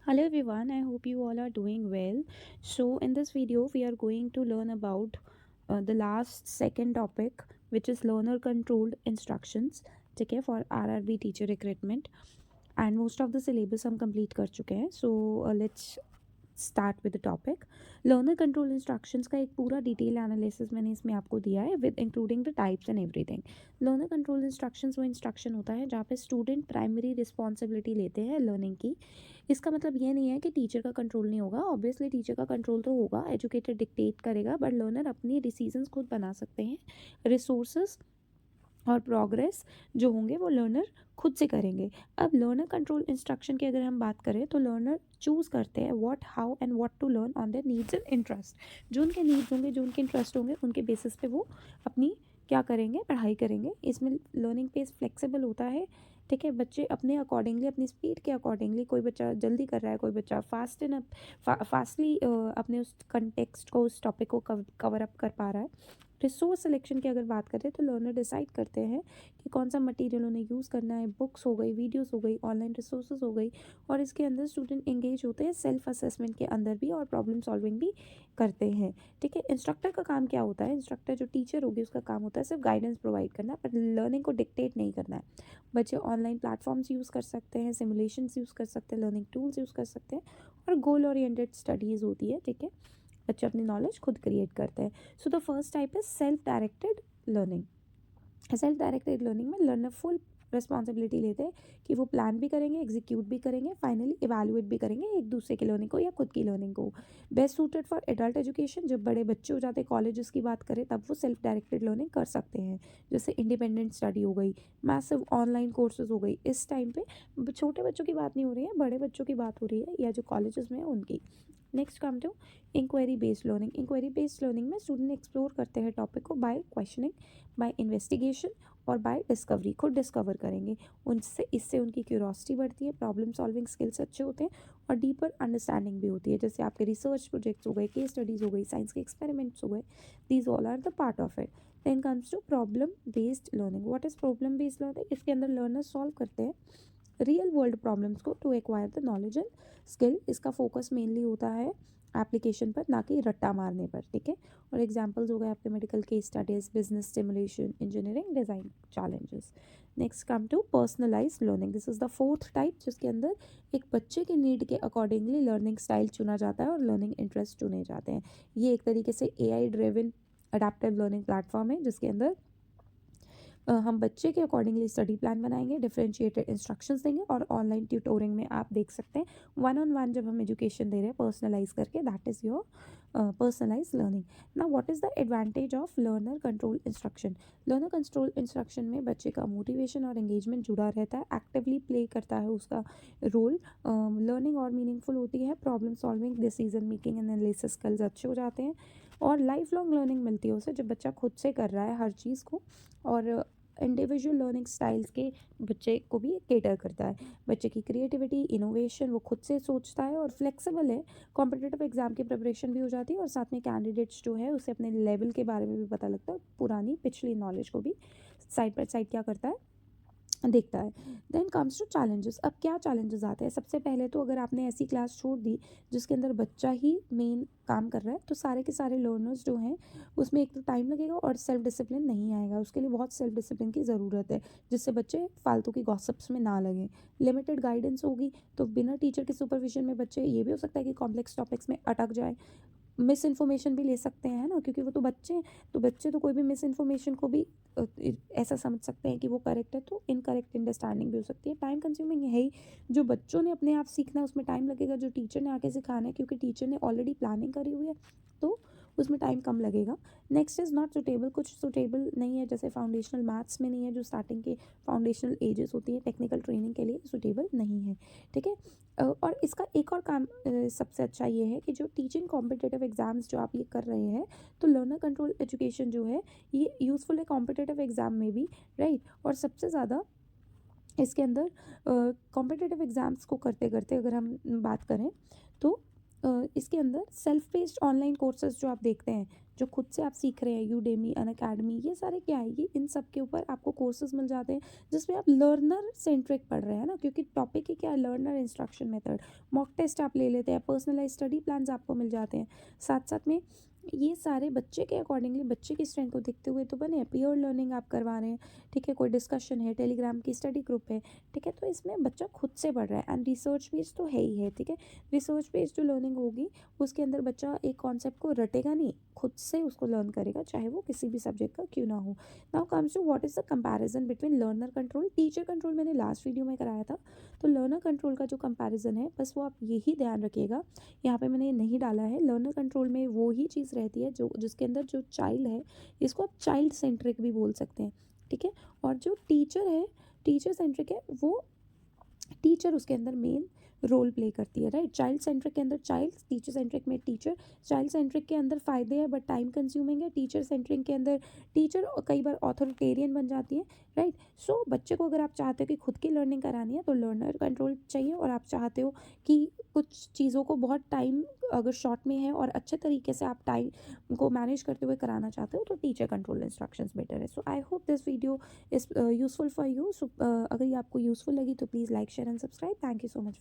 Hello everyone, I hope you all are doing well. So, in this video, we are going to learn about the last second topic, which is learner controlled instructions. ठीक है, for RRB teacher recruitment. And most of the syllabus हम complete कर चुके हैं. So, let's start with the topic learner control instructions का एक पूरा detail analysis मैंने इसमें आपको दिया है with including the types and everything. Learner control instructions वो इंस्ट्रक्शन होता है जहाँ पे स्टूडेंट प्राइमरी रिस्पॉन्सिबिलिटी लेते हैं लर्निंग की। इसका मतलब ये नहीं है कि टीचर का कंट्रोल नहीं होगा, ऑब्वियसली टीचर का कंट्रोल तो होगा, एजुकेटर डिक्टेट करेगा, बट लर्नर अपनी डिसीजंस खुद बना सकते हैं। रिसोर्सेज और प्रोग्रेस जो होंगे वो लर्नर खुद से करेंगे। अब लर्नर कंट्रोल इंस्ट्रक्शन की अगर हम बात करें तो लर्नर चूज़ करते हैं what how and what to learn on their needs and interest. जो उनके नीड्स होंगे, जो उनके इंटरेस्ट होंगे, उनके बेसिस पे वो अपनी क्या करेंगे, पढ़ाई करेंगे। इसमें लर्निंग पेस फ्लेक्सिबल होता है। ठीक है, बच्चे अपने अकॉर्डिंगली, अपनी स्पीड के अकॉर्डिंगली, कोई बच्चा जल्दी कर रहा है, कोई बच्चा फास्टली अपने उस कंटेक्स्ट को, उस टॉपिक को कवर अप कर पा रहा है। रिसोर्स सिलेक्शन की अगर बात करें तो लर्नर डिसाइड करते हैं कि कौन सा मटेरियल उन्हें यूज़ करना है। बुक्स हो गई, वीडियोस हो गई, ऑनलाइन रिसोर्सेज हो गई, और इसके अंदर स्टूडेंट एंगेज होते हैं सेल्फ असेसमेंट के अंदर भी, और प्रॉब्लम सॉल्विंग भी करते हैं। ठीक है, इंस्ट्रक्टर का काम क्या होता है? इंस्ट्रक्टर जो टीचर होगी उसका काम होता है सिर्फ गाइडेंस प्रोवाइड करना, पर लर्निंग को डिक्टेट नहीं करना है। बच्चे ऑनलाइन प्लेटफॉर्म्स यूज़ कर सकते हैं, सिमुलेशंस यूज़ कर सकते हैं, लर्निंग टूल्स यूज़ कर सकते हैं, और गोल ओरिएंटेड स्टडीज़ होती है। ठीक है, बच्चे अपनी नॉलेज खुद क्रिएट करते हैं। So the first type is self directed learning. Self directed learning में लर्नर फुल रिस्पॉन्सिबिलिटी लेते हैं कि वो प्लान भी करेंगे, एग्जीक्यूट भी करेंगे, फाइनली इवैल्यूएट भी करेंगे एक दूसरे की लर्निंग को या खुद की लर्निंग को। Best suited for adult education, जब बड़े बच्चे हो जाते हैं, कॉलेजेस की बात करें, तब वो सेल्फ डायरेक्टेड लर्निंग कर सकते हैं। जैसे इंडिपेंडेंट स्टडी हो गई, मैसिव ऑनलाइन कोर्सेज हो गई। इस टाइम पे छोटे बच्चों की बात नहीं हो रही है, बड़े बच्चों की बात हो रही है, या जो कॉलेजेस में है उनकी। Next come to inquiry based learning. Inquiry based learning में स्टूडेंट एक्सप्लोर करते हैं टॉपिक को बाय क्वेश्चनिंग, बाय इन्वेस्टिगेशन, और बाय डिस्कवरी। खुद डिस्कवर करेंगे, उनसे इससे उनकी क्यूरोसिटी बढ़ती है, प्रॉब्लम सॉल्विंग स्किल्स अच्छे होते हैं, और डीपर अंडरस्टैंडिंग भी होती है। जैसे आपके रिसर्च प्रोजेक्ट्स हो गए, केस स्टडीज़ हो गई, साइंस के एक्सपेरिमेंट्स हो गए, these all are the part of it. Then comes to problem based learning. What is problem based learning? इसके अंदर लर्नर सॉल्व करते हैं रियल वर्ल्ड प्रॉब्लम्स को to acquire the knowledge and skill. इसका focus mainly होता है application पर, ना कि रट्टा मारने पर। ठीक है, और एग्जांपल्स हो गए आपके medical case studies, business stimulation, engineering design challenges. Next come to personalise learning. This is the fourth type, जिसके अंदर एक बच्चे के नीड के अकॉर्डिंगली लर्निंग स्टाइल चुना जाता है और लर्निंग इंटरेस्ट चुने जाते हैं। ये एक तरीके से AI driven adaptive learning platform है, जिसके अंदर हम बच्चे के अकॉर्डिंगली स्टडी प्लान बनाएंगे, डिफरेंशिएटेड इंस्ट्रक्शंस देंगे, और ऑनलाइन ट्यूटोरिंग में आप देख सकते हैं वन ऑन वन जब हम एजुकेशन दे रहे हैं पर्सनलाइज करके, that is your personalise learning. ना what is the advantage of learner control instruction? Learner control instruction में बच्चे का मोटिवेशन और एंगेजमेंट जुड़ा रहता है, एक्टिवली प्ले करता है उसका रोल, लर्निंग और मीनिंगफुल होती है, problem solving, decision making and analysis skills अच्छे हो जाते हैं, और लाइफ लॉन्ग लर्निंग मिलती है उसे जब बच्चा खुद से कर रहा है हर चीज़ को, और इंडिविजुअल लर्निंग स्टाइल्स के बच्चे को भी केटर करता है। बच्चे की क्रिएटिविटी, इनोवेशन, वो खुद से सोचता है और फ्लेक्सिबल है। कॉम्पिटिटिव एग्जाम की प्रिपरेशन भी हो जाती है, और साथ में कैंडिडेट्स जो है उसे अपने लेवल के बारे में भी पता लगता है, पुरानी पिछली नॉलेज को भी साइड बाय साइड क्या करता है, देखता है। Then comes to challenges. अब क्या चैलेंजेस आते हैं? सबसे पहले तो अगर आपने ऐसी क्लास छोड़ दी जिसके अंदर बच्चा ही मेन काम कर रहा है, तो सारे के सारे लर्नर्स जो हैं उसमें एक तो टाइम लगेगा, और सेल्फ डिसिप्लिन नहीं आएगा। उसके लिए बहुत सेल्फ डिसिप्लिन की ज़रूरत है, जिससे बच्चे फालतू की गॉसिप्स में ना लगें। लिमिटेड गाइडेंस होगी, तो बिना टीचर के सुपरविजन में बच्चे, ये भी हो सकता है कि कॉम्प्लेक्स टॉपिक्स में अटक जाए, मिस इन्फॉर्मेशन भी ले सकते हैं ना, क्योंकि वो तो बच्चे हैं। तो बच्चे तो कोई भी मिस इन्फॉर्मेशन को भी ऐसा समझ सकते हैं कि वो करेक्ट है, तो इनकरेक्ट अंडरस्टैंडिंग भी हो सकती है। टाइम कंज्यूमिंग है ही, जो बच्चों ने अपने आप सीखना है उसमें टाइम लगेगा, जो टीचर ने आके सिखाना है क्योंकि टीचर ने ऑलरेडी प्लानिंग करी हुई है, तो उसमें टाइम कम लगेगा। Next is not suitable. कुछ सुटेबल नहीं है, जैसे फाउंडेशनल मैथ्स में नहीं है, जो स्टार्टिंग के फाउंडेशनल एजेस होती है टेक्निकल ट्रेनिंग के लिए, सुटेबल नहीं है। ठीक है, और इसका एक और काम सबसे अच्छा ये है कि जो टीचिंग कॉम्पिटिटिव एग्ज़ाम्स जो आप ये कर रहे हैं, तो लर्नर कंट्रोल एजुकेशन जो है ये यूज़फुल है कॉम्पिटिटिव एग्ज़ाम में भी, राइट। और सबसे ज़्यादा इसके अंदर कॉम्पिटिटिव एग्ज़ाम्स को करते करते अगर हम बात करें, तो इसके अंदर सेल्फ बेस्ड ऑनलाइन कोर्सेज जो आप देखते हैं, जो खुद से आप सीख रहे हैं, यूडेमी, अनअकैडमी, ये सारे क्या है, ये इन सब के ऊपर आपको कोर्सेज मिल जाते हैं जिसमें आप लर्नर सेंट्रिक पढ़ रहे हैं ना, क्योंकि टॉपिक ही क्या है, learner instruction method. Mock test आप ले लेते हैं, पर्सनलाइज स्टडी प्लान्स आपको मिल जाते हैं। साथ साथ में ये सारे बच्चे के अकॉर्डिंगली, बच्चे की स्ट्रेंथ को देखते हुए तो बने हैं। पीयर लर्निंग आप करवा रहे हैं, ठीक है, कोई डिस्कशन है, टेलीग्राम की स्टडी ग्रुप है, ठीक है, तो इसमें बच्चा खुद से पढ़ रहा है एंड रिसर्च बेस्ड तो है ही है, ठीक है। रिसर्च बेस्ड जो लर्निंग होगी उसके अंदर बच्चा एक कॉन्सेप्ट को रटेगा नहीं, खुद से उसको लर्न करेगा, चाहे वो किसी भी सब्जेक्ट का क्यों ना हो। Now comes to what is the comparison between learner control, teacher control मैंने लास्ट वीडियो में कराया था। तो लर्नर कंट्रोल का जो कंपैरिजन है, बस वो आप यही ध्यान रखिएगा, यहाँ पे मैंने नहीं डाला है। लर्नर कंट्रोल में वो ही चीज़ रहती है जो जिसके अंदर जो चाइल्ड है, इसको आप चाइल्ड सेंट्रिक भी बोल सकते हैं, ठीक है। और जो टीचर है, टीचर सेंट्रिक है, वो टीचर उसके अंदर मेन रोल प्ले करती है, राइट। चाइल्ड सेंट्रिक के अंदर चाइल्ड, टीचर सेंट्रिक में टीचर। चाइल्ड सेंट्रिक के अंदर फ़ायदे हैं बट टाइम कंज्यूमिंग है। टीचर सेंट्रिक के अंदर टीचर कई बार ऑथोरिटेरियन बन जाती है, राइट। सो बच्चे को अगर आप चाहते हो कि खुद की लर्निंग करानी है तो लर्नर कंट्रोल चाहिए, और आप चाहते हो कि कुछ चीज़ों को बहुत टाइम अगर शॉर्ट में है और अच्छे तरीके से आप टाइम को मैनेज करते हुए कराना चाहते हो तो टीचर कंट्रोल इंस्ट्रक्शंस बेटर है। So I hope this video is useful for you. So अगर ये आपको यूज़फुल लगी तो please like share and subscribe. Thank you so much.